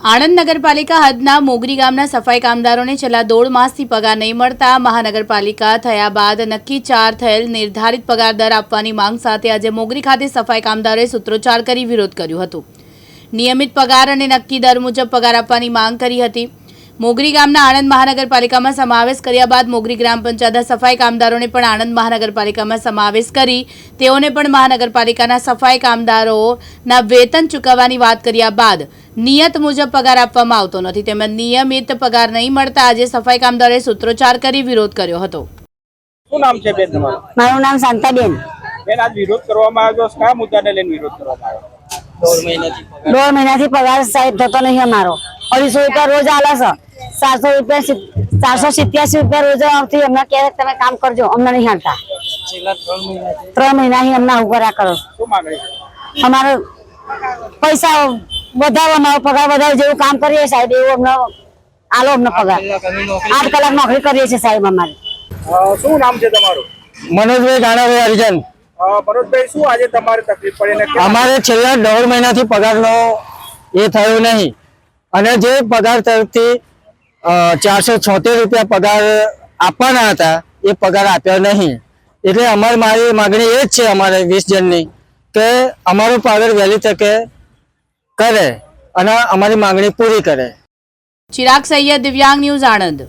આણંદ નગરપાલિકા હદના મોગરી ગામના સફાઈ કામદારોને છેલ્લા 1.5 માસથી પગાર નહીં મળતા મહાનગરપાલિકા થયા બાદ નક્કી થયેલ નિર્ધારિત પગાર દર આપવાની માંગ સાથે આજે મોગરી ખાતે સફાઈ કામદારોએ સૂત્રોચ્ચાર કરી વિરોધ કર્યો હતો। નિયમિત પગાર અને નક્કી દર મુજબ પગાર આપવાની માંગ કરી હતી। મોગરી ગામના આણંદ મહાનગરપાલિકામાં સમાવેશ કર્યા બાદ મોગરી ગ્રામ પંચાયતના સફાઈ કામદારોને પણ આણંદ મહાનગરપાલિકામાં સમાવેશ કરી તેઓને પણ મહાનગરપાલિકાના સફાઈ કામદારોના વેતન ચૂકવવાની વાત કર્યા બાદ નિયત મુજબ પગાર આપવામાં આવતો નથી તેમજ નિયમિત પગાર નહીં મળતા આજે સફાઈ કામદારોએ સૂત્રોચ્ચાર કરી વિરોધ કર્યો હતો। શું નામ છે બેન તમારું? મારું નામ શાંતાબેન। બેન આજ વિરોધ કરવામાં આવ્યો છે, કયા મુદ્દાને લઈને વિરોધ કરવામાં આવ્યો? 2 મહિનાથી પગાર સાહેબ થતો નહીં અમારો। 250 રૂપિયા રોજ આલે છે, 400 રૂપિયા 487 રૂપિયા રોજ આવતી અમને કહે તમે કામ કરજો, અમને નહીં હાલતા। 3 મહિનાથી અમને આવું કર્યા કરો। શું માંગણી છે? અમારે પૈસા વધારો, અમારો પગાર વધારો, જેવું કામ કરીએ સાહેબ એવું અમને આલો, અમને પગાર 8 કલાક નોકરી કરીએ છીએ સાહેબ અમારે। શું નામ છે તમારું? મનોજભાઈ ગાણાભાઈ હરિજન। મનોજભાઈ, શું આજે તમારે તકલીફ પડી ને અમારે છેલ્લા 1.5 મહિનાથી પગારનો એ થયો નહીં અને જે પગાર તરફથી 476 રૂપિયા પગાર આપવાના હતા એ પગાર આપ્યો નહીં। એટલે મારી માગણી એ જ છે અમારે 20 જણની કે અમારો પગાર વહેલી તકે કરે અને અમારી માગણી પૂરી કરે। ચિરાગ સૈયદ, દિવ્યાંગ ન્યૂઝ, આણંદ।